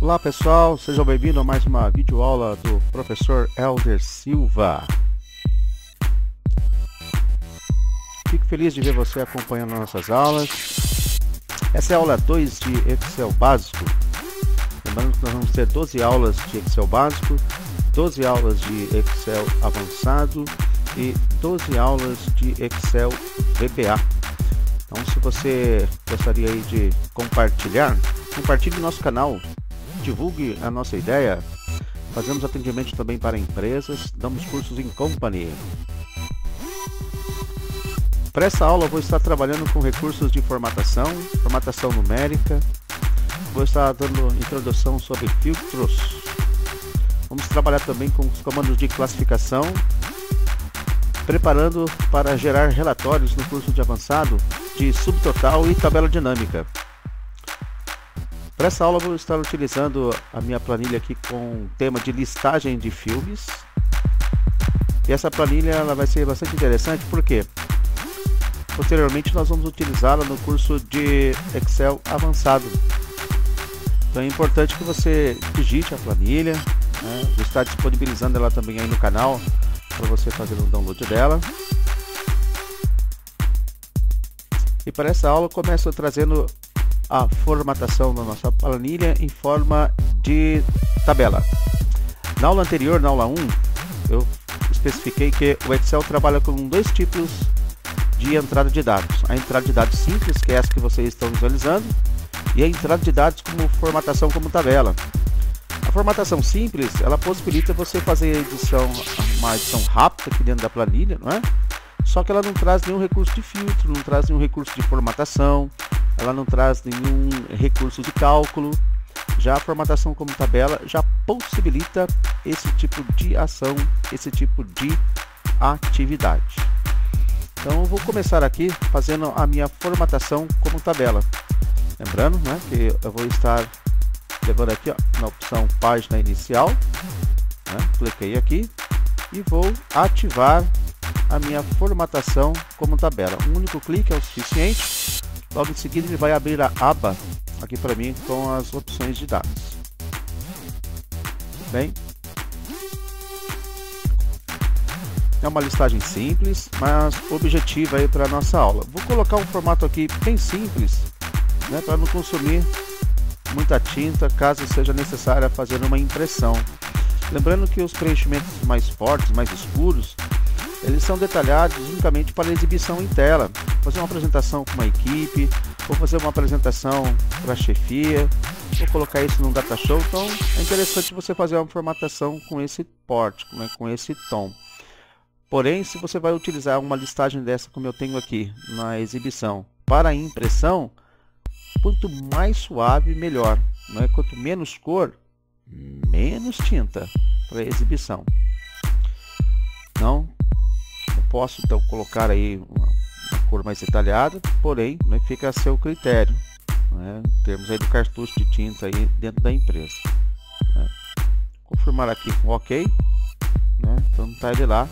Olá pessoal, sejam bem-vindos a mais uma videoaula do professor Helder Silva. Fico feliz de ver você acompanhando nossas aulas. Essa é a aula 2 de Excel básico. Lembrando que nós vamos ter 12 aulas de Excel básico, 12 aulas de Excel avançado e 12 aulas de Excel VBA. Então, se você gostaria aí de compartilhar, compartilhe nosso canal. Divulgue a nossa ideia. Fazemos atendimento também para empresas, damos cursos em company. Para essa aula eu vou estar trabalhando com recursos de formatação numérica. Vou estar dando introdução sobre filtros. Vamos trabalhar também com os comandos de classificação, preparando para gerar relatórios no curso de avançado de subtotal e tabela dinâmica. Para essa aula eu vou estar utilizando a minha planilha aqui com o tema de listagem de filmes. E essa planilha ela vai ser bastante interessante porque posteriormente nós vamos utilizá-la no curso de Excel avançado. Então é importante que você digite a planilha, né? Vou estar disponibilizando ela também aí no canal para você fazer o download dela. E para essa aula eu começo trazendo a formatação da nossa planilha em forma de tabela. Na aula anterior, na aula 1, eu especifiquei que o Excel trabalha com dois tipos de entrada de dados. A entrada de dados simples, que é essa que vocês estão visualizando, e a entrada de dados como formatação como tabela. A formatação simples, ela possibilita você fazer uma edição rápida aqui dentro da planilha, não é? Só que ela não traz nenhum recurso de filtro, não traz nenhum recurso de formatação, ela não traz nenhum recurso de cálculo. Já a formatação como tabela já possibilita esse tipo de ação, esse tipo de atividade. Então eu vou começar aqui fazendo a minha formatação como tabela. Lembrando, né, que eu vou estar levando aqui, ó, na opção página inicial, né, cliquei aqui e vou ativar a minha formatação como tabela. Um único clique é o suficiente. Logo em seguida ele vai abrir a aba aqui para mim com as opções de dados. Bem, é uma listagem simples, mas objetiva aí para a nossa aula. Vou colocar um formato aqui bem simples, né, para não consumir muita tinta caso seja necessário fazer uma impressão. Lembrando que os preenchimentos mais fortes, mais escuros, eles são detalhados unicamente para exibição em tela. Fazer uma apresentação com uma equipe, vou fazer uma apresentação para a chefia, vou colocar isso num data show. Então é interessante você fazer uma formatação com esse porte, né, com esse tom. Porém, se você vai utilizar uma listagem dessa como eu tenho aqui na exibição para a impressão, quanto mais suave melhor, né? Quanto menos cor, menos tinta para a exibição. Não, eu posso então colocar aí uma cor mais detalhada, porém, né, fica a seu critério, né, em termos aí do cartucho de tinta aí dentro da empresa, né. Confirmar aqui com OK, né, então está ele lá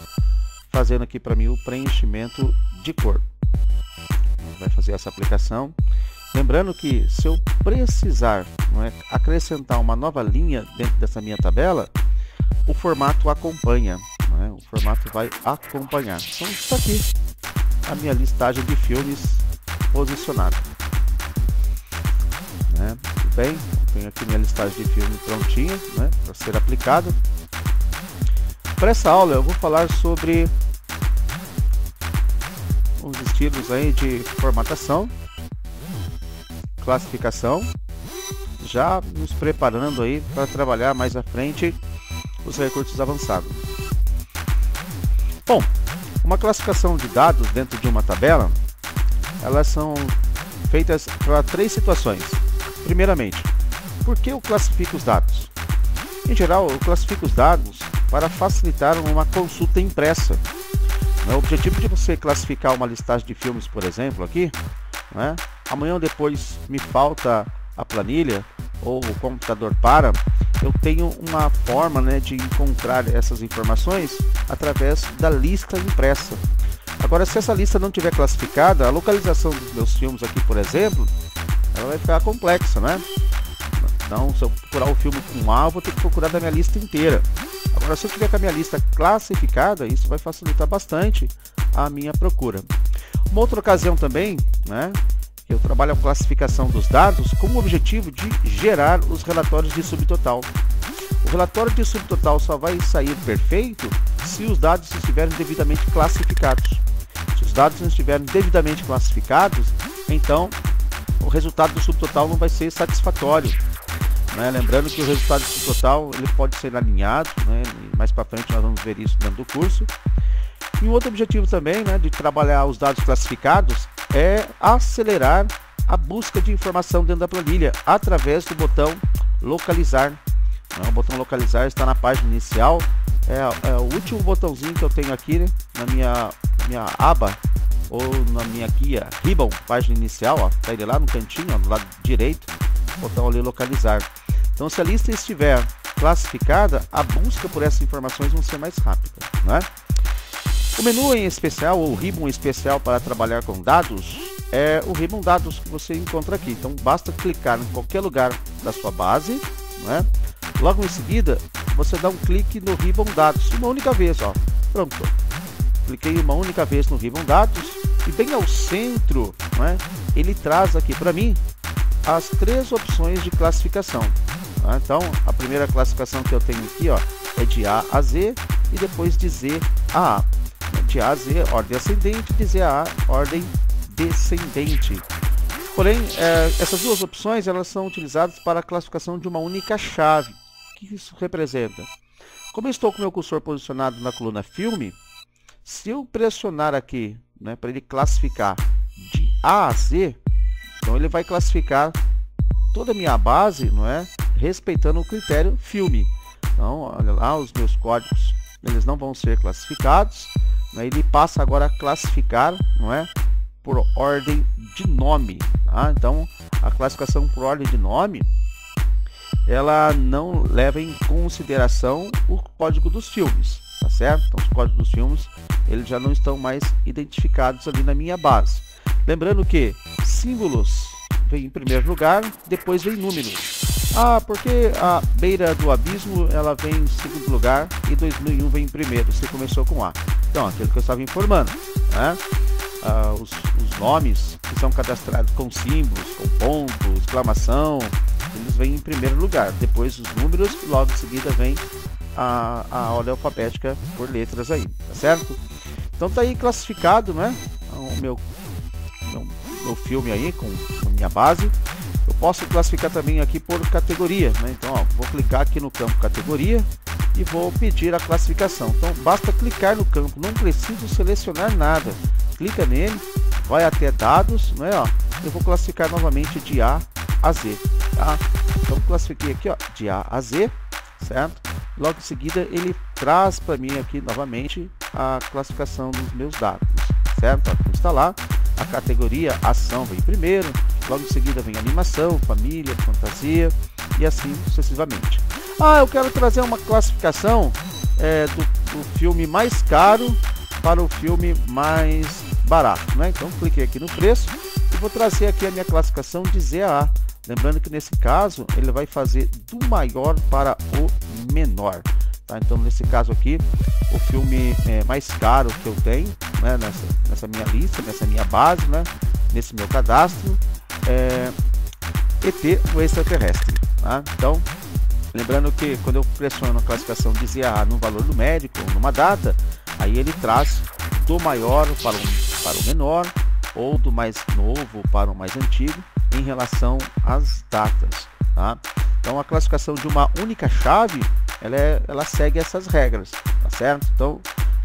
fazendo aqui para mim o preenchimento de cor. Vai fazer essa aplicação. Lembrando que se eu precisar, não é, acrescentar uma nova linha dentro dessa minha tabela, o formato acompanha, não é? O formato vai acompanhar. Então está aqui a minha listagem de filmes posicionada, né? Tudo bem, tenho aqui minha listagem de filme prontinha, né, para ser aplicada. Para essa aula eu vou falar sobre os estilos aí de formatação, classificação, já nos preparando aí para trabalhar mais à frente os recursos avançados. Bom, uma classificação de dados dentro de uma tabela, elas são feitas para três situações. Primeiramente, por que eu classifico os dados? Em geral, eu classifico os dados para facilitar uma consulta impressa. O objetivo de você classificar uma listagem de filmes, por exemplo, aqui, né? Amanhã ou depois me falta a planilha ou o computador para, eu tenho uma forma, né, de encontrar essas informações através da lista impressa. Agora, se essa lista não tiver classificada, a localização dos meus filmes aqui, por exemplo, ela vai ficar complexa, né? Então, se eu procurar o filme com A, eu vou ter que procurar da minha lista inteira. Agora, se eu tiver com a minha lista classificada, isso vai facilitar bastante a minha procura. Uma outra ocasião também, né, eu trabalho a classificação dos dados com o objetivo de gerar os relatórios de subtotal. O relatório de subtotal só vai sair perfeito se os dados estiverem devidamente classificados. Se os dados não estiverem devidamente classificados, então o resultado do subtotal não vai ser satisfatório. Né? Lembrando que o resultado do subtotal ele pode ser alinhado, né? Mais para frente nós vamos ver isso dentro do curso. E um outro objetivo também, né, de trabalhar os dados classificados é acelerar a busca de informação dentro da planilha através do botão localizar. O botão localizar está na página inicial, é o último botãozinho que eu tenho aqui, né, na minha aba ou na minha guia Ribbon, página inicial, ó, tá ele lá no cantinho, ó, do lado direito, botão ali localizar. Então, se a lista estiver classificada, a busca por essas informações vai ser mais rápida, né? O menu em especial, ou o Ribbon especial para trabalhar com dados, é o Ribbon Dados que você encontra aqui. Então, basta clicar em qualquer lugar da sua base, né? Logo em seguida, você dá um clique no Ribbon Dados, uma única vez, ó. Pronto. Cliquei uma única vez no Ribbon Dados e bem ao centro, né, ele traz aqui para mim as 3 opções de classificação. Tá? Então, a primeira classificação que eu tenho aqui, ó, é de A a Z e depois de Z a A. De A a Z, ordem ascendente, de Z a A, ordem descendente. Porém, essas duas opções elas são utilizadas para a classificação de uma única chave. O que isso representa? Como eu estou com o meu cursor posicionado na coluna filme, se eu pressionar aqui, né, para ele classificar de A a Z, então ele vai classificar toda a minha base, não é, respeitando o critério filme. Então, olha lá, os meus códigos eles não vão ser classificados, né, ele passa agora a classificar, não é, por ordem de nome. Tá? Então, a classificação por ordem de nome ela não leva em consideração o código dos filmes, tá certo? Então, os códigos dos filmes eles já não estão mais identificados ali na minha base. Lembrando que símbolos vem em primeiro lugar, depois vem números. Ah, porque a Beira do Abismo ela vem em segundo lugar e 2001 vem em primeiro, você começou com A. Então, aquilo que eu estava informando, né? Os nomes que são cadastrados com símbolos, com ponto, exclamação, eles vêm em primeiro lugar. Depois os números, logo em seguida vem a ordem alfabética por letras aí, tá certo? Então tá aí classificado, né? O meu filme aí com a minha base. Eu posso classificar também aqui por categoria, né? Então, ó, vou clicar aqui no campo categoria e vou pedir a classificação. Então, basta clicar no campo, não preciso selecionar nada. Clica nele, vai até dados, né? Ó, eu vou classificar novamente de A a Z, tá? Então, classifiquei aqui, ó, de A a Z, certo? Logo em seguida, ele traz para mim aqui novamente a classificação dos meus dados, certo? Ó, está lá. A categoria ação vem primeiro, logo em seguida vem animação, família, fantasia e assim sucessivamente. Ah, eu quero trazer uma classificação do filme mais caro para o filme mais barato, né? Então cliquei aqui no preço e vou trazer aqui a minha classificação de Z a A. Lembrando que nesse caso ele vai fazer do maior para o menor. Tá? Então nesse caso aqui o filme mais caro que eu tenho, né, nessa minha lista, nessa minha base, né, nesse meu cadastro, é ET, o extraterrestre. Tá? Então, lembrando que quando eu pressiono a classificação de Z a A no valor numérico, numa data, aí ele traz do maior para o menor ou do mais novo para o mais antigo em relação às datas. Tá? Então, a classificação de uma única chave ela segue essas regras, tá certo? Então,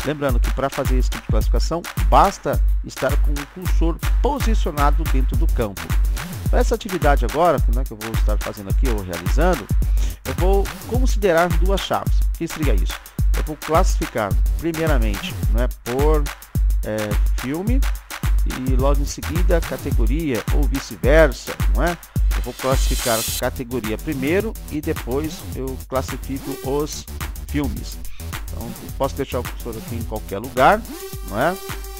lembrando que para fazer esse tipo de classificação, basta estar com o cursor posicionado dentro do campo. Para essa atividade agora, né, que eu vou estar fazendo aqui ou realizando, eu vou considerar duas chaves. O que seria isso? Eu vou classificar primeiramente, né, por filme e logo em seguida categoria ou vice-versa, não é? Eu vou classificar a categoria primeiro e depois eu classifico os filmes. Então, eu posso deixar o cursor aqui em qualquer lugar, não é?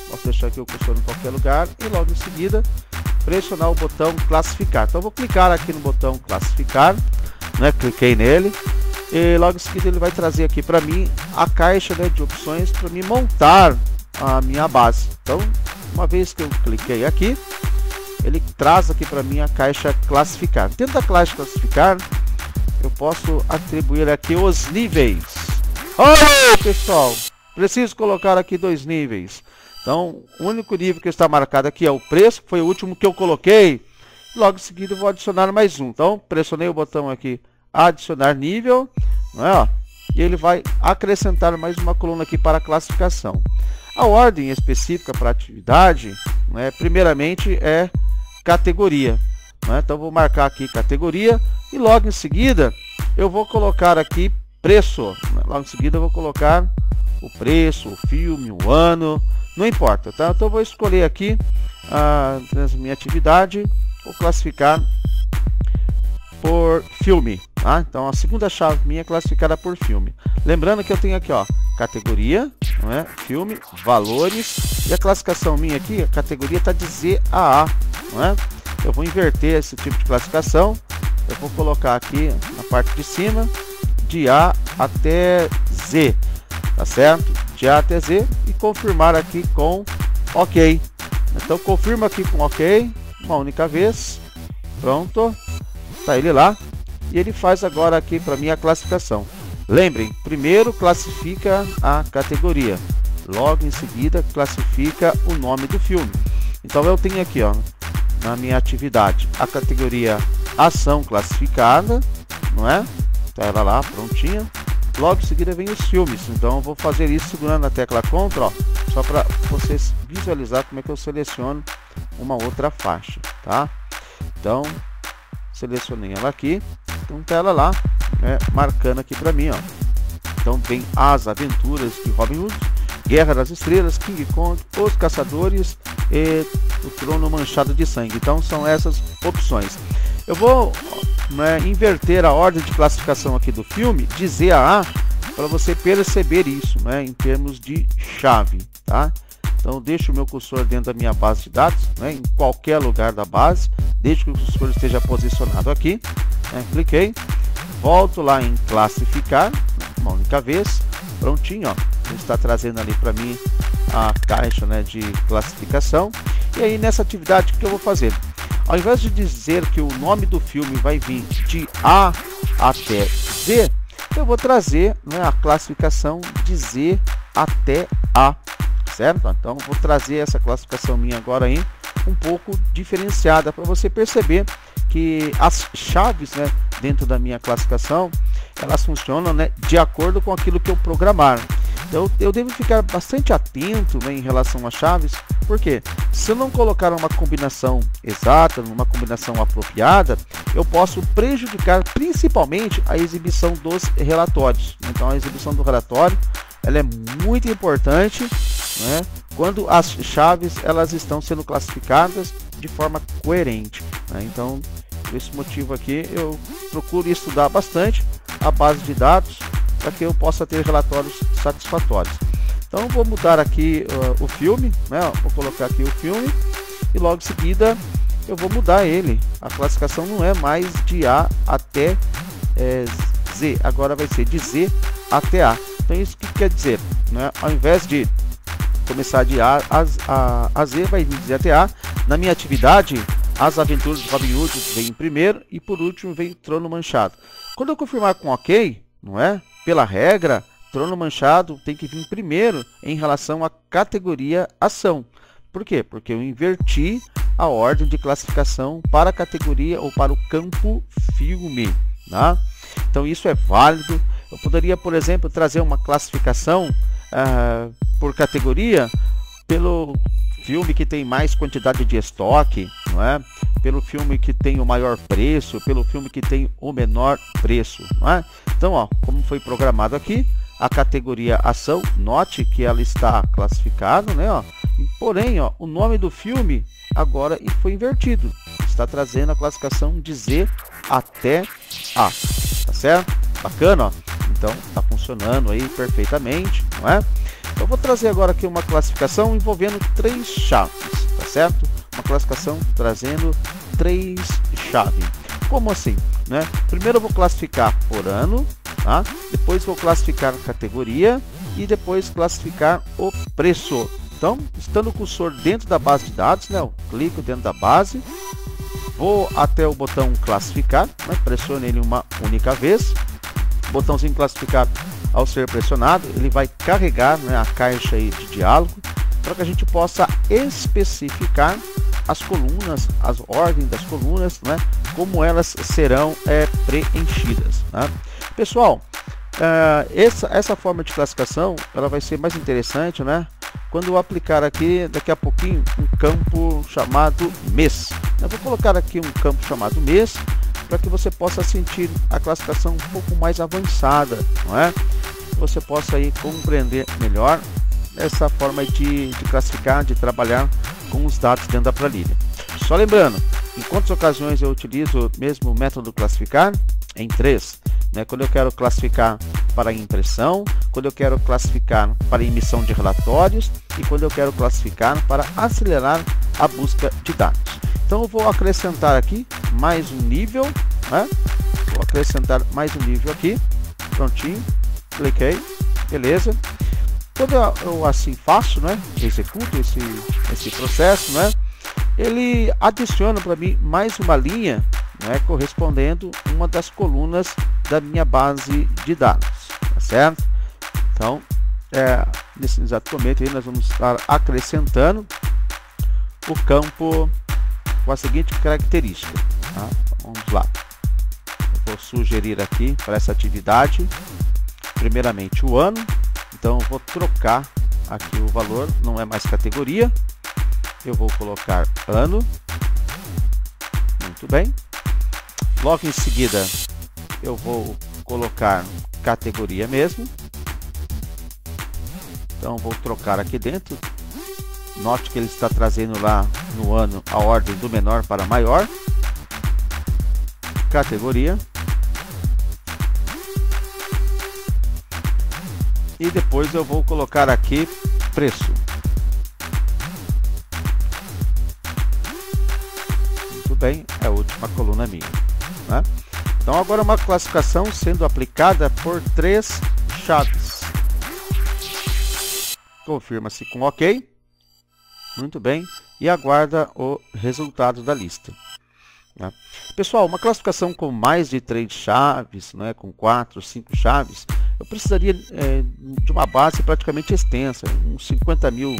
Posso deixar aqui o cursor em qualquer lugar e logo em seguida pressionar o botão classificar. Então, eu vou clicar aqui no botão classificar. né? Cliquei nele e logo em seguida ele vai trazer aqui para mim a caixa, né, de opções para me montar a minha base. Então, uma vez que eu cliquei aqui, ele traz aqui para mim a caixa classificar. Dentro da caixa classificar, eu posso atribuir aqui os níveis. Oh, pessoal, preciso colocar aqui 2 níveis. Então, o único nível que está marcado aqui é o preço, que foi o último que eu coloquei. Logo em seguida eu vou adicionar mais um. Então, pressionei o botão aqui, adicionar nível, não é, ó, e ele vai acrescentar mais uma coluna aqui para a classificação. A ordem específica para a atividade, né, primeiramente é categoria, né? Então vou marcar aqui categoria e logo em seguida eu vou colocar aqui preço, né? Logo em seguida eu vou colocar o preço, o filme, o ano, não importa, tá? Então eu vou escolher aqui a minha atividade, vou classificar por filme, tá? Então a segunda chave minha é classificada por filme. Lembrando que eu tenho aqui, ó, categoria, não é? Filme, valores, e a classificação minha aqui, a categoria está de Z a A, não é? Eu vou inverter esse tipo de classificação, eu vou colocar aqui na parte de cima de A até Z, tá certo? De A até Z e confirmar aqui com OK. Então confirma aqui com OK, uma única vez, pronto, tá ele lá, e ele faz agora aqui para mim a classificação. Lembrem, primeiro classifica a categoria, logo em seguida classifica o nome do filme. Então eu tenho aqui, ó, na minha atividade a categoria ação classificada, não é? Tá ela lá prontinha. Logo em seguida vem os filmes. Então eu vou fazer isso segurando a tecla Ctrl, ó, só para vocês visualizar como é que eu seleciono uma outra faixa, tá? Então selecionei ela aqui, então tá ela lá, né, marcando aqui para mim, ó. Então vem As Aventuras de Robin Hood, Guerra das Estrelas, King Kong, Os Caçadores e o Trono Manchado de Sangue. Então são essas opções. Eu vou, né, inverter a ordem de classificação aqui do filme de Z a A para você perceber isso, né, em termos de chave, tá? Então deixo o meu cursor dentro da minha base de dados, né, em qualquer lugar da base, desde que o cursor esteja posicionado aqui, né, cliquei, volto lá em classificar, uma única vez, prontinho, ó, ele está trazendo ali para mim a caixa, né, de classificação. E aí nessa atividade o que eu vou fazer? Ao invés de dizer que o nome do filme vai vir de A até Z, eu vou trazer, né, a classificação de Z até A, certo? Então vou trazer essa classificação minha agora aí um pouco diferenciada para você perceber que as chaves, né, dentro da minha classificação, elas funcionam, né, de acordo com aquilo que eu programar. Então eu devo ficar bastante atento, né, em relação às chaves, porque se eu não colocar uma combinação exata, uma combinação apropriada, eu posso prejudicar principalmente a exibição dos relatórios. Então a exibição do relatório, ela é muito importante, né, quando as chaves elas estão sendo classificadas de forma coerente, né? Então por esse motivo aqui eu procuro estudar bastante a base de dados para que eu possa ter relatórios satisfatórios. Então vou mudar aqui o filme, né? Vou colocar aqui o filme e logo em seguida eu vou mudar ele. A classificação não é mais de A até Z, agora vai ser de Z até A. Então isso que quer dizer, né? Ao invés de começar de A a Z, vai vir de Z até A. Na minha atividade, As Aventuras de Robin Hood vem em primeiro e por último vem Trono Manchado. Quando eu confirmar com OK, não é? Pela regra, Trono Manchado tem que vir primeiro em relação à categoria ação. Por quê? Porque eu inverti a ordem de classificação para a categoria ou para o campo filme, tá? Então isso é válido. Eu poderia, por exemplo, trazer uma classificação por categoria pelo filme que tem mais quantidade de estoque, não é? Pelo filme que tem o maior preço, pelo filme que tem o menor preço, não é? Então, ó, como foi programado aqui, a categoria ação, note que ela está classificada, né, ó? Porém, ó, o nome do filme agora foi invertido, está trazendo a classificação de Z até A, tá certo? Bacana, ó. Então está funcionando aí perfeitamente, não é? Eu vou trazer agora aqui uma classificação envolvendo 3 chaves, tá certo? Uma classificação trazendo 3 chaves. Como assim? né? Primeiro eu vou classificar por ano, tá? Depois vou classificar a categoria e depois classificar o preço. Então, estando o cursor dentro da base de dados, né? Eu clico dentro da base, vou até o botão classificar, né? Pressiono ele uma única vez. O botãozinho classificar, ao ser pressionado, ele vai carregar, né, a caixa aí de diálogo para que a gente possa especificar as colunas, as ordens das colunas, né, como elas serão preenchidas, né? Pessoal, essa forma de classificação ela vai ser mais interessante, né, quando eu aplicar aqui daqui a pouquinho um campo chamado mês. Eu vou colocar aqui um campo chamado mês para que você possa sentir a classificação um pouco mais avançada, não é? Você possa aí compreender melhor essa forma de classificar, de trabalhar com os dados dentro da planilha. Só lembrando, em quantas ocasiões eu utilizo o mesmo método classificar? Em 3, né? Quando eu quero classificar para impressão, quando eu quero classificar para emissão de relatórios e quando eu quero classificar para acelerar a busca de dados. Então eu vou acrescentar aqui mais um nível, né? Vou acrescentar mais um nível aqui, prontinho, cliquei, beleza. Quando eu assim faço, né, executo esse processo, né, ele adiciona para mim mais uma linha, né, correspondendo uma das colunas da minha base de dados, tá certo? Então, nesse exato momento aí nós vamos estar acrescentando o campo com a seguinte característica, tá? Vamos lá. Eu vou sugerir aqui para essa atividade, primeiramente o ano. Então vou trocar aqui o valor, não é mais categoria, eu vou colocar ano, muito bem. Logo em seguida eu vou colocar categoria mesmo, então vou trocar aqui dentro. Note que ele está trazendo lá no ano a ordem do menor para maior, categoria. E depois eu vou colocar aqui preço. Muito bem, é a última coluna minha, né? Então agora uma classificação sendo aplicada por 3 chaves. Confirma-se com OK. Muito bem, e aguarda o resultado da lista, né? Pessoal, uma classificação com mais de 3 chaves, né, com 4, 5 chaves, eu precisaria de uma base praticamente extensa, uns 50 mil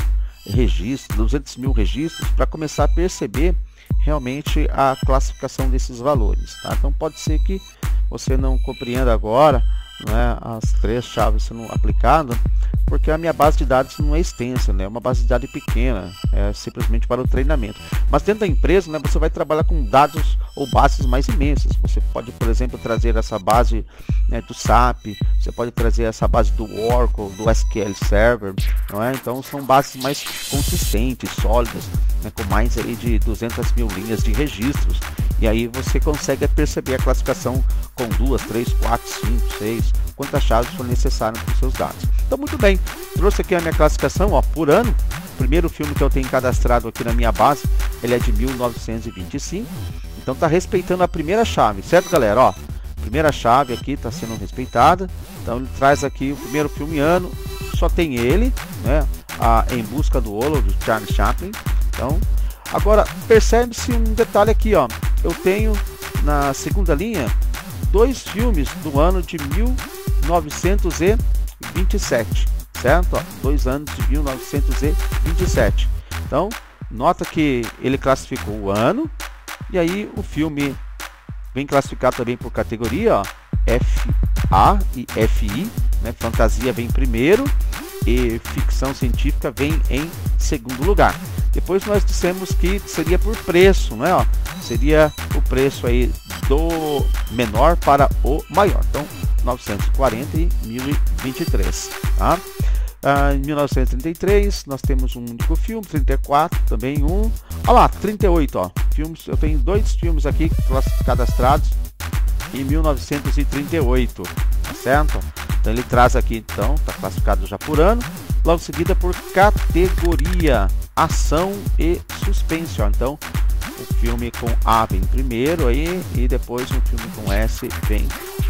registros, 200 mil registros, para começar a perceber realmente a classificação desses valores, tá? Então pode ser que você não compreenda agora, né, as 3 chaves sendo aplicadas, porque a minha base de dados não é extensa, né? É uma base de dados pequena, é simplesmente para o treinamento. Mas dentro da empresa, né, você vai trabalhar com dados ou bases mais imensas. Você pode, por exemplo, trazer essa base, né, do SAP, você pode trazer essa base do Oracle, do SQL Server, não é? Então são bases mais consistentes, sólidas, né, com mais aí de 200 mil linhas de registros. E aí você consegue perceber a classificação com 2, 3, 4, 5, 6, quantas chaves for necessário para os seus dados. Então muito bem, trouxe aqui a minha classificação, ó, por ano. O primeiro filme que eu tenho cadastrado aqui na minha base, ele é de 1925. Então está respeitando a primeira chave, certo, galera? Ó, primeira chave aqui está sendo respeitada. Então ele traz aqui o primeiro filme ano, só tem ele, né? Em Busca do Ouro, do Charles Chaplin. Então, agora percebe-se um detalhe aqui, ó. Eu tenho na segunda linha 2 filmes do ano de 1927, certo? Ó, 2 anos de 1927. Então, nota que ele classificou o ano, e aí o filme vem classificado também por categoria, ó, FA e FI, né? Fantasia vem primeiro e ficção científica vem em segundo lugar. Depois nós dissemos que seria por preço, né? Ó, seria o preço aí do menor para o maior. Então, 940 e 1023, tá? Em 1933 nós temos um único filme, 34 também um. Olha lá, 38, ó, filmes. Eu tenho 2 filmes aqui cadastrados em 1938, tá certo? Então ele traz aqui, então, está classificado já por ano. Logo em seguida por categoria, ação e suspense, ó. Então o filme com A vem primeiro aí, e depois um filme com S vem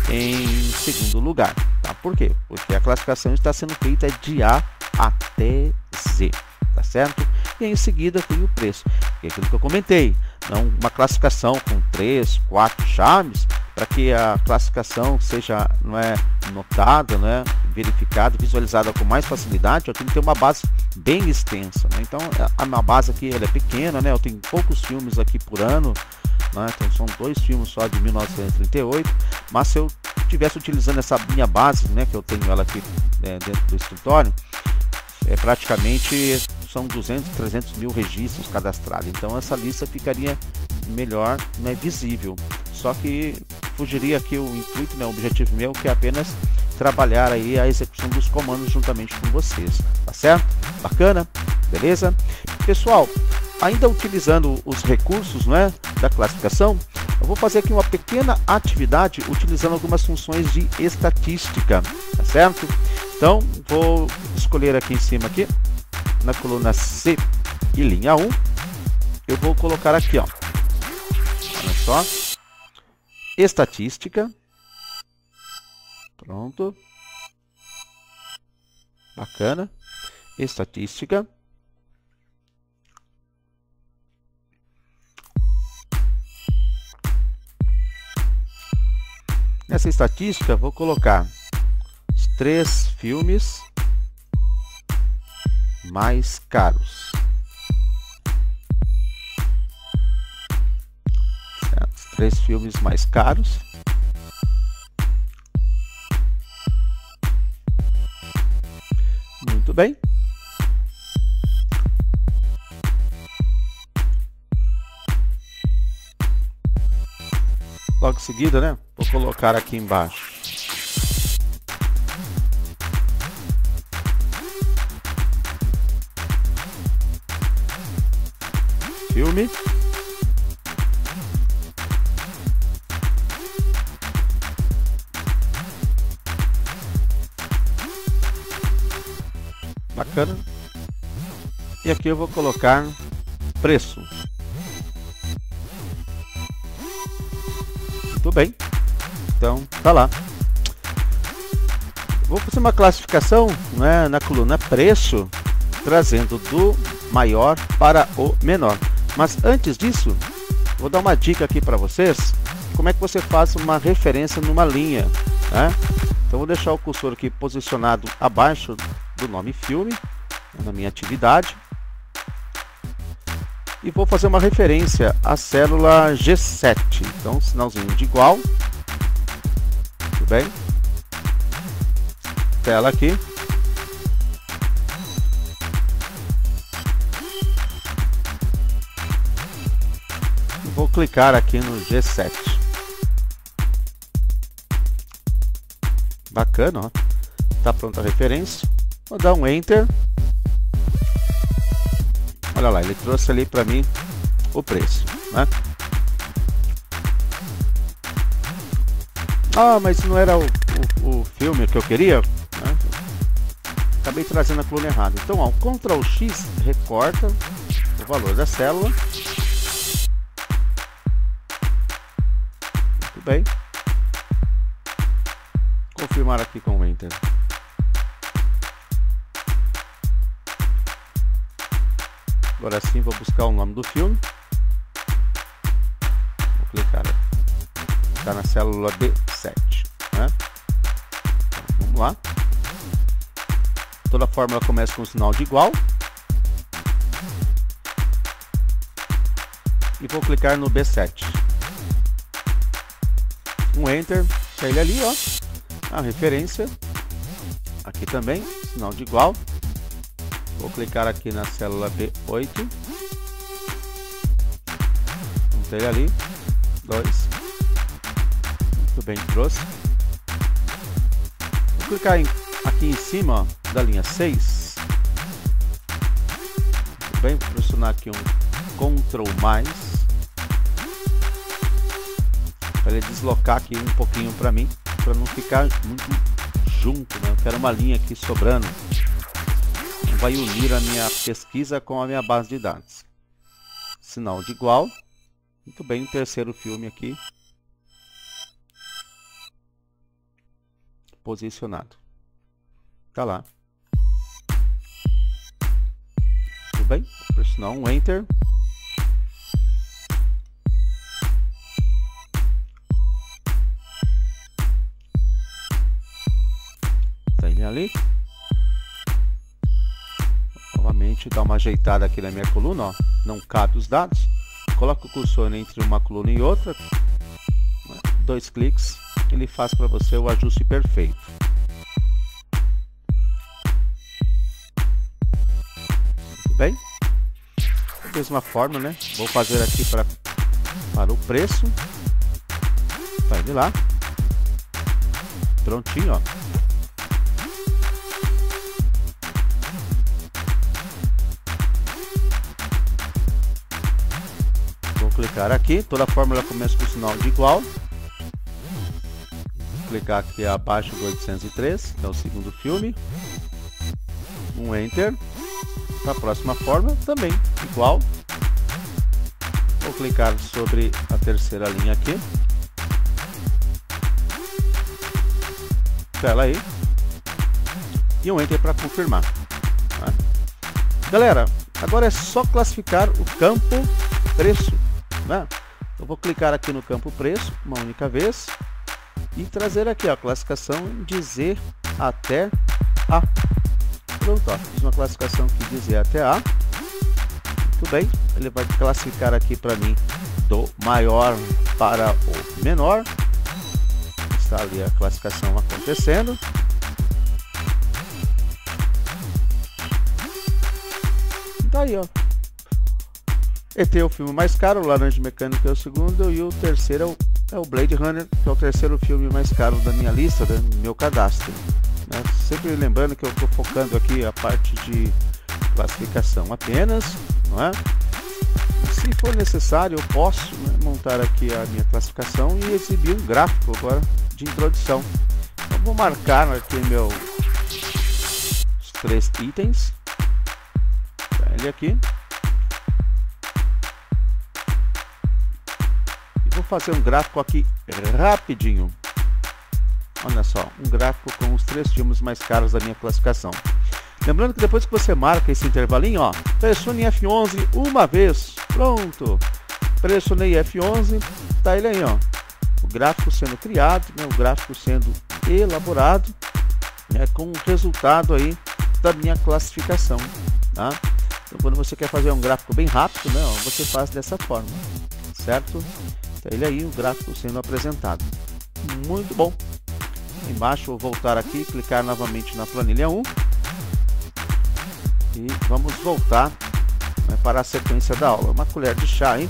em segundo lugar. Tá? Por quê? Porque a classificação está sendo feita de A até Z, tá certo? E em seguida tem o preço, que é aquilo que eu comentei, não uma classificação com 3, 4 chaves, para que a classificação seja notada, verificada, visualizada com mais facilidade. Eu tenho que ter uma base bem extensa, né? Então a minha base aqui ela é pequena, né? Eu tenho poucos filmes aqui por ano, né? Então são 2 filmes só de 1938, mas se eu estivesse utilizando essa minha base, né, que eu tenho ela aqui dentro do escritório, praticamente são 200, 300 mil registros cadastrados. Então essa lista ficaria melhor, visível. Só que fugiria aqui o intuito, o objetivo meu, que é apenas trabalhar aí a execução dos comandos juntamente com vocês, tá certo? Bacana? Beleza? Pessoal, ainda utilizando os recursos, da classificação, eu vou fazer aqui uma pequena atividade utilizando algumas funções de estatística, tá certo? Então, vou escolher aqui em cima, aqui, na coluna C e linha 1, eu vou colocar aqui, ó, olha só, estatística, pronto, bacana, estatística, nessa estatística vou colocar os 3 filmes mais caros. Certo? Os 3 filmes mais caros. Muito bem. Logo em seguida, vou colocar aqui embaixo filme, bacana, e aqui eu vou colocar preço. Muito bem, então tá lá. Vou fazer uma classificação, na coluna preço, trazendo do maior para o menor. Mas antes disso, vou dar uma dica aqui para vocês, como é que você faz uma referência numa linha, Então vou deixar o cursor aqui posicionado abaixo do nome filme, na minha atividade, e vou fazer uma referência à célula G7, então sinalzinho de igual, tudo bem, tela aqui, vou clicar aqui no G7. Bacana, ó. Tá pronta a referência. Vou dar um Enter. Olha lá, ele trouxe ali para mim o preço, Ah, mas não era o filme que eu queria, Acabei trazendo a coluna errada. Então, ó, Ctrl X recorta o valor da célula. Bem, confirmar aqui com o Enter. Agora sim vou buscar o nome do filme. Vou clicar, está na célula B7, Então, vamos lá. Toda fórmula começa com um sinal de igual. E vou clicar no B7. Um Enter, tá ele ali, ó, a referência, aqui também, sinal de igual, vou clicar aqui na célula B8, tá ele ali, 2, muito bem, trouxe, vou clicar aqui em cima, ó, da linha 6, muito bem, vou pressionar aqui um Ctrl+, para ele deslocar aqui um pouquinho para mim, para não ficar muito junto, Eu quero uma linha aqui sobrando, vai unir a minha pesquisa com a minha base de dados. Sinal de igual, Muito bem, o terceiro filme aqui. Posicionado. Tá lá. Tudo bem? Vou pressionar um Enter. Tá ele ali. Novamente, dá uma ajeitada aqui na minha coluna, ó. Não cabe os dados. Coloca o cursor entre uma coluna e outra. 2 cliques. Ele faz para você o ajuste perfeito. Muito bem. Da mesma forma, né? Vou fazer aqui para o preço. Tá ele lá. Prontinho, ó. Vou clicar aqui. Toda a fórmula começa com o sinal de igual. Clicar aqui abaixo do 803, que é o segundo filme. Um Enter. Para a próxima fórmula, também igual. Vou clicar sobre a terceira linha aqui. Tela aí. E um Enter para confirmar. Tá? Galera, agora é só classificar o campo preço. Né? Eu vou clicar aqui no campo preço uma única vez. E trazer aqui a classificação de Z até A. Pronto, ó, fiz uma classificação aqui de Z até A. Muito bem, ele vai classificar aqui para mim do maior para o menor. Está ali a classificação acontecendo. Tá aí, ó. ET é o filme mais caro, o Laranja Mecânica é o segundo e o terceiro é o Blade Runner, que é o terceiro filme mais caro da minha lista, do meu cadastro. Né? Sempre lembrando que eu estou focando aqui a parte de classificação apenas, não é? Se for necessário, eu posso, né, montar aqui a minha classificação e exibir um gráfico agora de introdução. Então vou marcar aqui os 3 itens. Tá ele aqui. Vou fazer um gráfico aqui rapidinho. Olha só, um gráfico com os 3 filmes mais caros da minha classificação. Lembrando que depois que você marca esse intervalinho, ó, pressione F11 uma vez. Pronto. Pressionei F11, tá ele aí, ó. O gráfico sendo criado, né, o gráfico sendo elaborado, né, com o resultado aí da minha classificação, tá? Então, quando você quer fazer um gráfico bem rápido, né, ó, você faz dessa forma, certo? Ele aí, o gráfico sendo apresentado. Muito bom. Embaixo vou voltar aqui, clicar novamente na planilha 1 e vamos voltar, né, para a sequência da aula. Uma colher de chá aí,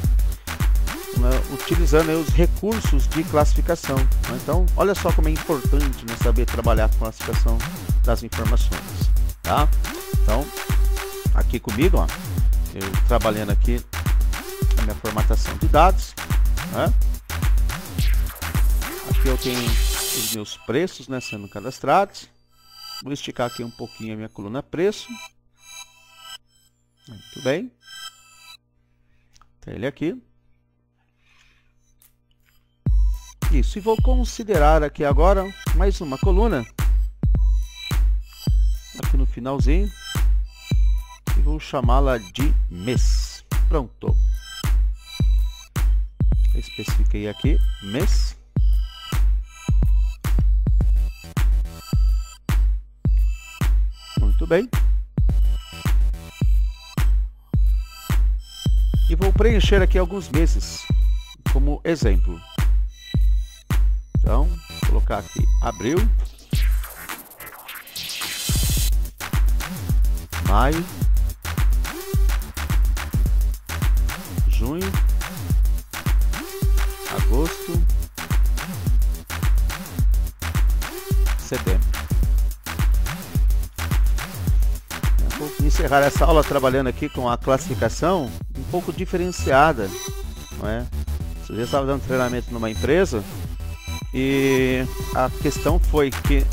né, utilizando aí os recursos de classificação. Né? Então, olha só como é importante, né, saber trabalhar com a classificação das informações. Tá? Então, aqui comigo, ó, eu trabalhando aqui a minha formatação de dados. Né? Aqui eu tenho os meus preços, né, sendo cadastrados. Vou esticar aqui um pouquinho a minha coluna preço. Muito bem. Tem ele aqui. Isso, e vou considerar aqui agora mais uma coluna. Aqui no finalzinho. E vou chamá-la de mês. Pronto. Especifiquei aqui mês. Muito bem. E vou preencher aqui alguns meses como exemplo. Então, vou colocar aqui abril, maio, junho, agosto, setembro. Eu vou encerrar essa aula trabalhando aqui com a classificação um pouco diferenciada, não é? Eu já estava dando treinamento numa empresa e a questão foi que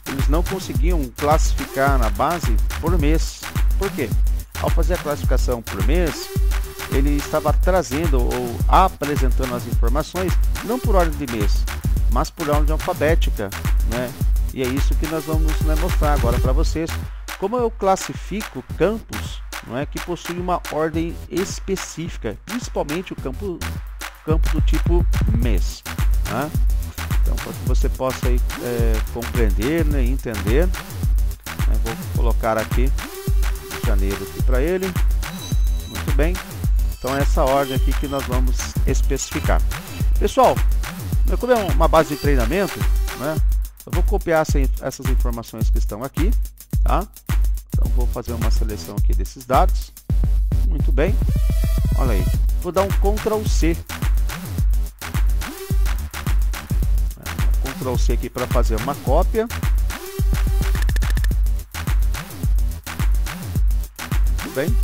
eles não conseguiam classificar na base por mês. Por quê? Ao fazer a classificação por mês, ele estava trazendo ou apresentando as informações não por ordem de mês, mas por ordem alfabética, né? E é isso que nós vamos, né, mostrar agora para vocês, como eu classifico campos, não é, que possuem uma ordem específica, principalmente o campo do tipo mês, né? Então, para que você possa aí, compreender, né, entender, né, vou colocar aqui janeiro aqui para ele. Muito bem. Então é essa ordem aqui que nós vamos especificar. Pessoal, como é uma base de treinamento, né, eu vou copiar essas informações que estão aqui, tá? Então vou fazer uma seleção aqui desses dados. Muito bem. Olha aí. Vou dar um Ctrl C. Ctrl C aqui para fazer uma cópia. Muito bem.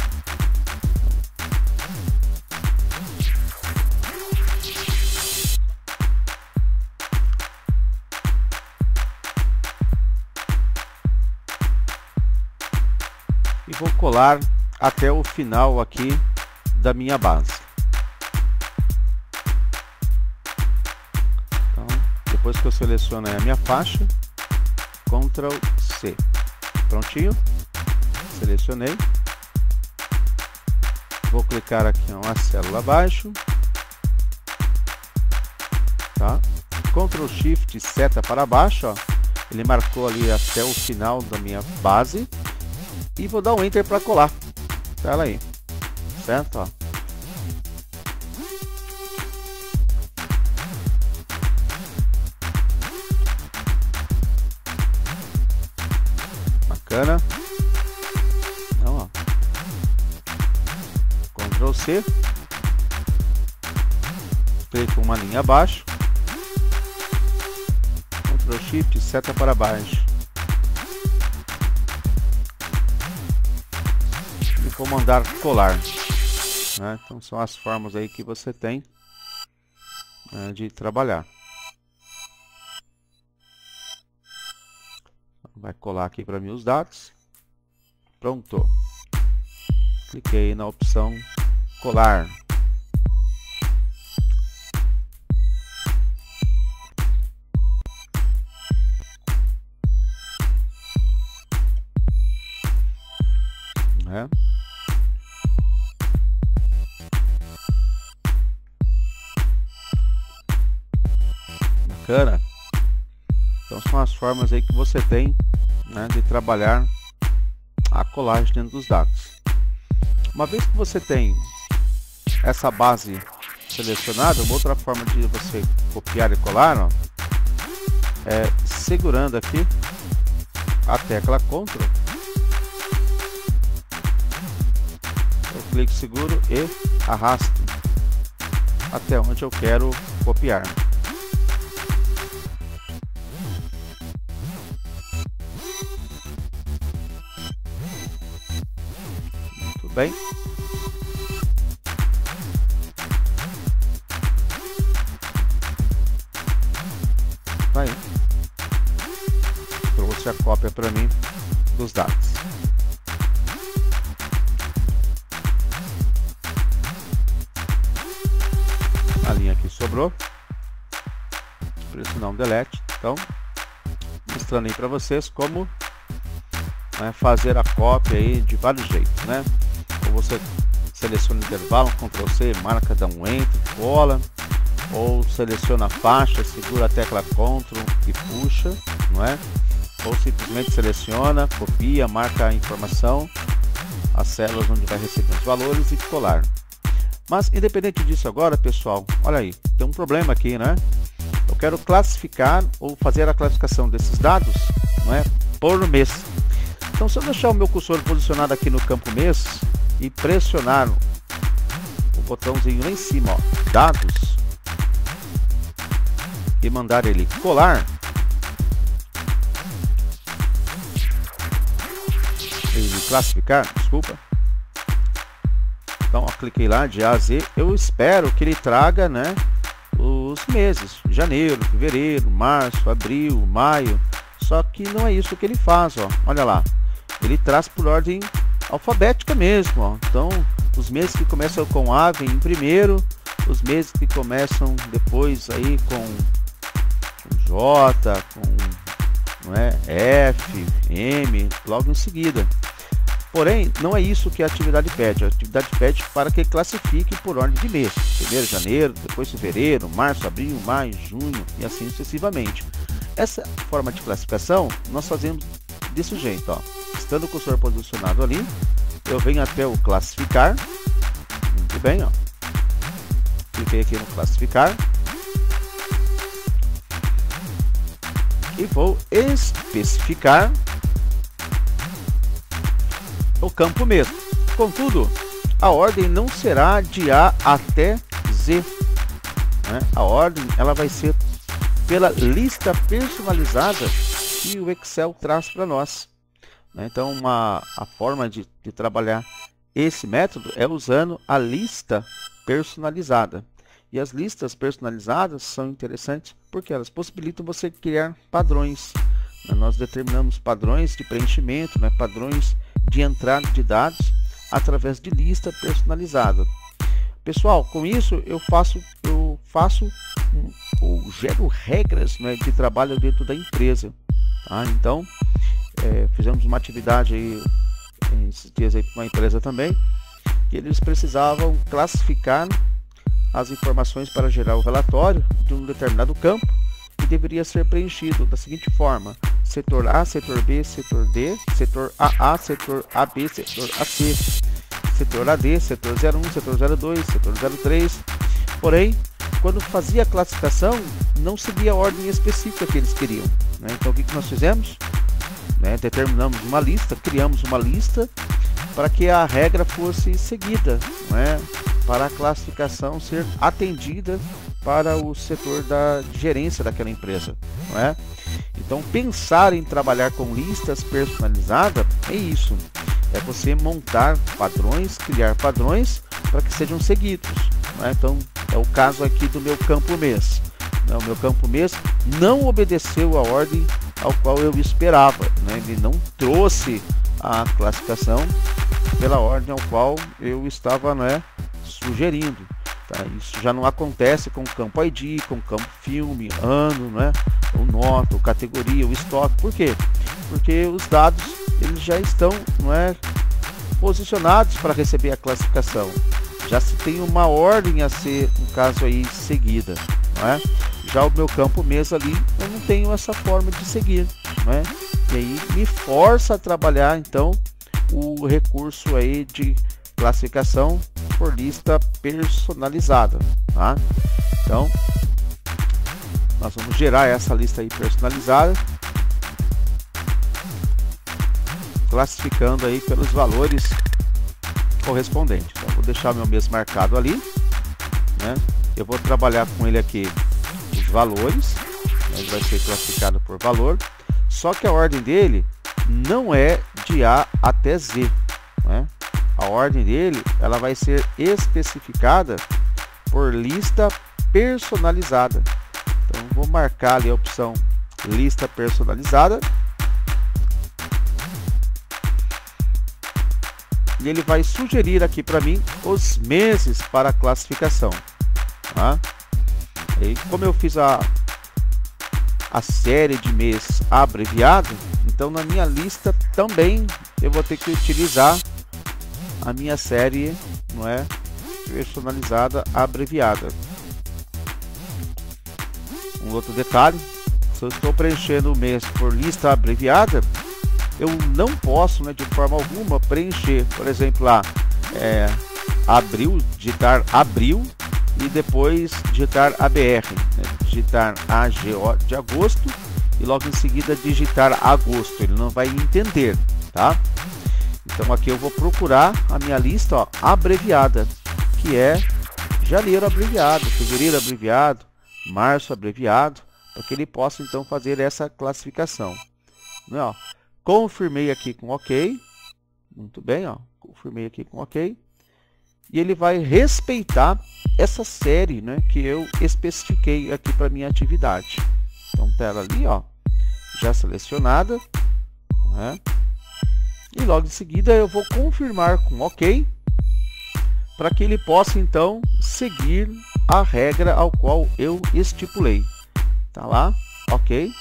E vou colar até o final aqui da minha base. Então, depois que eu selecionei a minha faixa, Ctrl C. Prontinho. Selecionei. Vou clicar aqui uma célula abaixo. Tá? Ctrl Shift seta para baixo, ó. Ele marcou ali até o final da minha base. E vou dar um Enter para colar. Tá ela aí. Certo? Ó. Bacana. Então, ó. Ctrl C. Clico uma linha abaixo. Ctrl Shift seta para baixo. Vou mandar colar, né? Então são as formas aí que você tem, né, de trabalhar. Vai colar aqui para mim os dados. Pronto. Cliquei na opção colar. Né? Bacana. Então são as formas aí que você tem, né, de trabalhar a colagem dentro dos dados. Uma vez que você tem essa base selecionada, uma outra forma de você copiar e colar, ó, é segurando aqui a tecla Ctrl. Eu clico seguro e arrasto até onde eu quero copiar. Bem, aí trouxe a cópia para mim dos dados. A linha aqui sobrou, pressionar um delete. Então, mostrando aí para vocês como, né, fazer a cópia aí de vários jeitos, né? Você seleciona o intervalo, Ctrl C, marca, dá um Enter, cola, ou seleciona a faixa, segura a tecla Ctrl e puxa, não é? Ou simplesmente seleciona, copia, marca a informação, as células onde vai receber os valores e colar. Mas independente disso agora, pessoal, olha aí, tem um problema aqui, né? Eu quero classificar ou fazer a classificação desses dados, não é, por mês. Então, se eu deixar o meu cursor posicionado aqui no campo mês e pressionar o botãozinho lá em cima, ó, dados, e mandar ele colar, ele classificar, desculpa. Então, ó, cliquei lá de A a Z. Eu espero que ele traga, né, os meses, janeiro, fevereiro, março, abril, maio. Só que não é isso que ele faz, ó. Olha lá. Ele traz por ordem alfabética mesmo, ó. Então, Os meses que começam com A vem em primeiro, os meses que começam depois aí com J, com, não é, F, M, logo em seguida. Porém, não é isso que a atividade pede. A atividade pede para que classifique por ordem de mês. Primeiro janeiro, depois fevereiro, março, abril, maio, junho e assim sucessivamente. Essa forma de classificação nós fazemos desse jeito, ó. Estando o cursor posicionado ali, eu venho até o classificar. Muito bem, ó. Cliquei aqui no classificar. E vou especificar o campo mesmo. Contudo, a ordem não será de A até Z, né? A ordem ela vai ser pela lista personalizada que o Excel traz para nós, né? Então, a forma de trabalhar esse método é usando a lista personalizada. E as listas personalizadas são interessantes porque elas possibilitam você criar padrões, né? Nós determinamos padrões de preenchimento, né? Padrões de entrada de dados através de lista personalizada. Pessoal, com isso eu gero regras, né, de trabalho dentro da empresa, tá? Então, fizemos uma atividade aí esses dias aí com uma empresa também, que eles precisavam classificar as informações para gerar o relatório de um determinado campo que deveria ser preenchido da seguinte forma: setor A, setor B, setor D, setor AA, setor AB, setor AC, setor AD, setor 01, setor 02, setor 03. Porém, quando fazia a classificação, não seguia a ordem específica que eles queriam, né? Então, o que nós fizemos? Determinamos uma lista, criamos uma lista para que a regra fosse seguida, né? Para a classificação ser atendida para o setor da gerência daquela empresa, não é? Então, pensar em trabalhar com listas personalizadas é isso. É você montar padrões, criar padrões para que sejam seguidos, não é? Então, é o caso aqui do meu campo mês. O meu campo mês não obedeceu a ordem ao qual eu esperava, né? Ele não trouxe a classificação pela ordem ao qual eu estava, né, sugerindo. Tá? Isso já não acontece com o campo ID, com o campo filme, ano, né? O nota, o categoria, o estoque. Por quê? Porque os dados eles já estão, não é, posicionados para receber a classificação. Já se tem uma ordem a ser, no caso aí, seguida, não é? Já o meu campo mês ali, eu não tenho essa forma de seguir, não é? E aí me força a trabalhar então o recurso aí de classificação por lista personalizada, tá? Então, nós vamos gerar essa lista aí personalizada, classificando aí pelos valores correspondentes. Então, vou deixar meu mês marcado ali, né? Eu vou trabalhar com ele aqui os valores, ele vai ser classificado por valor, só que a ordem dele não é de A até Z, né? A ordem dele ela vai ser especificada por lista personalizada. Então vou marcar ali a opção lista personalizada e ele vai sugerir aqui para mim os meses para a classificação, tá? E como eu fiz a série de mês abreviado, então na minha lista também eu vou ter que utilizar a minha série, não é, personalizada abreviada. Um outro detalhe: se eu estou preenchendo o mês por lista abreviada, eu não posso, né, de forma alguma preencher, por exemplo, lá abril, digitar abril e depois digitar ABR, né, digitar AGO de agosto e logo em seguida digitar agosto. Ele não vai entender, tá? Então aqui eu vou procurar a minha lista, ó, abreviada, que é janeiro abreviado, fevereiro abreviado, março abreviado, para que ele possa então fazer essa classificação, né, ó. Confirmei aqui com OK, muito bem, ó, confirmei aqui com OK, e ele vai respeitar essa série, né, que eu especifiquei aqui para minha atividade. Então tela ali, ó, já selecionada, né? E logo em seguida eu vou confirmar com OK para que ele possa então seguir a regra ao qual eu estipulei. Tá lá, ok.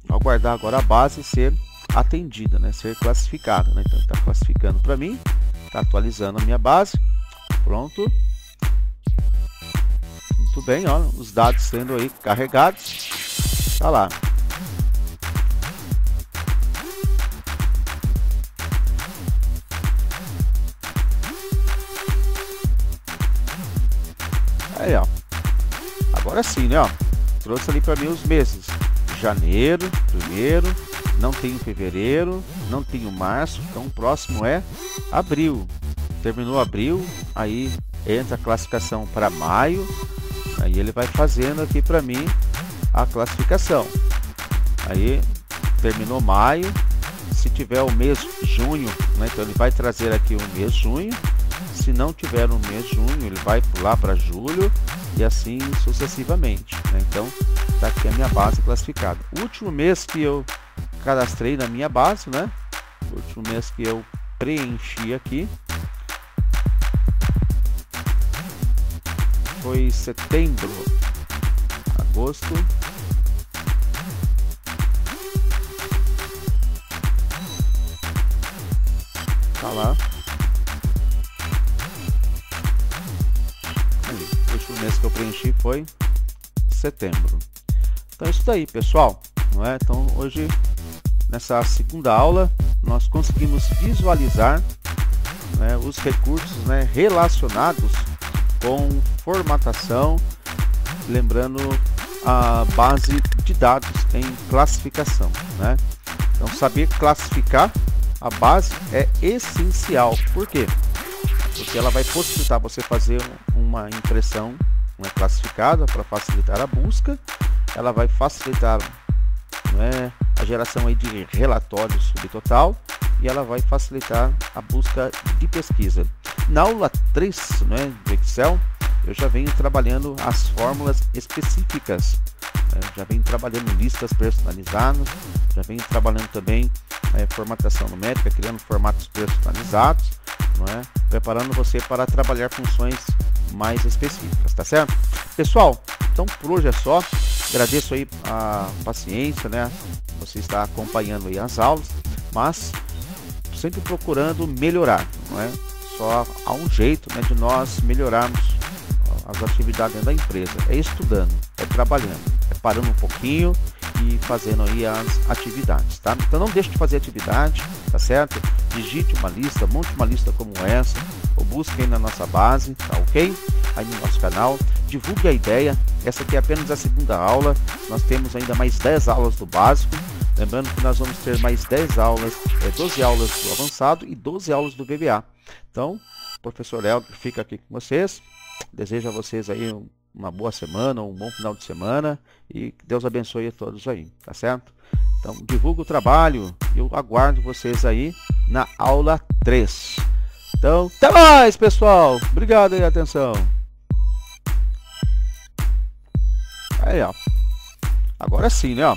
Aguardar agora a base ser atendida, né? Ser classificada, né? Então está classificando para mim, está atualizando a minha base, pronto. Muito bem, ó, os dados sendo aí carregados, tá lá. Aí, ó. Agora sim, né, ó. Trouxe ali para mim os meses. Janeiro, primeiro, não tenho fevereiro, não tenho março, então o próximo é abril. Terminou abril, aí entra a classificação para maio, aí ele vai fazendo aqui para mim a classificação. Aí terminou maio, se tiver o mês junho, né, então ele vai trazer aqui o mês junho. Se não tiver um mês junho, ele vai pular para julho e assim sucessivamente, né? Então tá aqui a minha base classificada. O último mês que eu cadastrei na minha base, né? O último mês que eu preenchi aqui foi setembro, agosto, tá lá. O último mês que eu preenchi foi setembro. Então é isso daí, pessoal, não é? Então hoje, nessa segunda aula, nós conseguimos visualizar, né, os recursos, né, relacionados com formatação, lembrando a base de dados em classificação, né? Então saber classificar a base é essencial. Por quê? Porque ela vai possibilitar você fazer uma impressão, né, classificada para facilitar a busca. Ela vai facilitar, né, a geração aí de relatórios subtotal e ela vai facilitar a busca de pesquisa. Na aula 3, né, do Excel, eu já venho trabalhando as fórmulas específicas, né, já venho trabalhando listas personalizadas, já venho trabalhando também formatação numérica, criando formatos personalizados, não é? Preparando você para trabalhar funções mais específicas, tá certo? Pessoal, então por hoje é só. Agradeço aí a paciência, né? Você está acompanhando aí as aulas, mas sempre procurando melhorar, não é? Só há um jeito, né, de nós melhorarmos as atividades dentro da empresa, é estudando, é trabalhando, é parando um pouquinho e fazendo aí as atividades, tá? Então não deixe de fazer atividade, tá certo? Digite uma lista, monte uma lista como essa, ou busque aí na nossa base, tá ok? Aí no nosso canal, divulgue a ideia. Essa aqui é apenas a segunda aula, nós temos ainda mais 10 aulas do básico, lembrando que nós vamos ter mais 10 aulas, 12 aulas do avançado e 12 aulas do VBA. Então, o professor Helder fica aqui com vocês, desejo a vocês aí uma boa semana, um bom final de semana e que Deus abençoe a todos aí, tá certo? Então, divulga o trabalho, eu aguardo vocês aí na aula 3. Então, até mais, pessoal! Obrigado aí, atenção! Aí, ó. Agora sim, né, ó.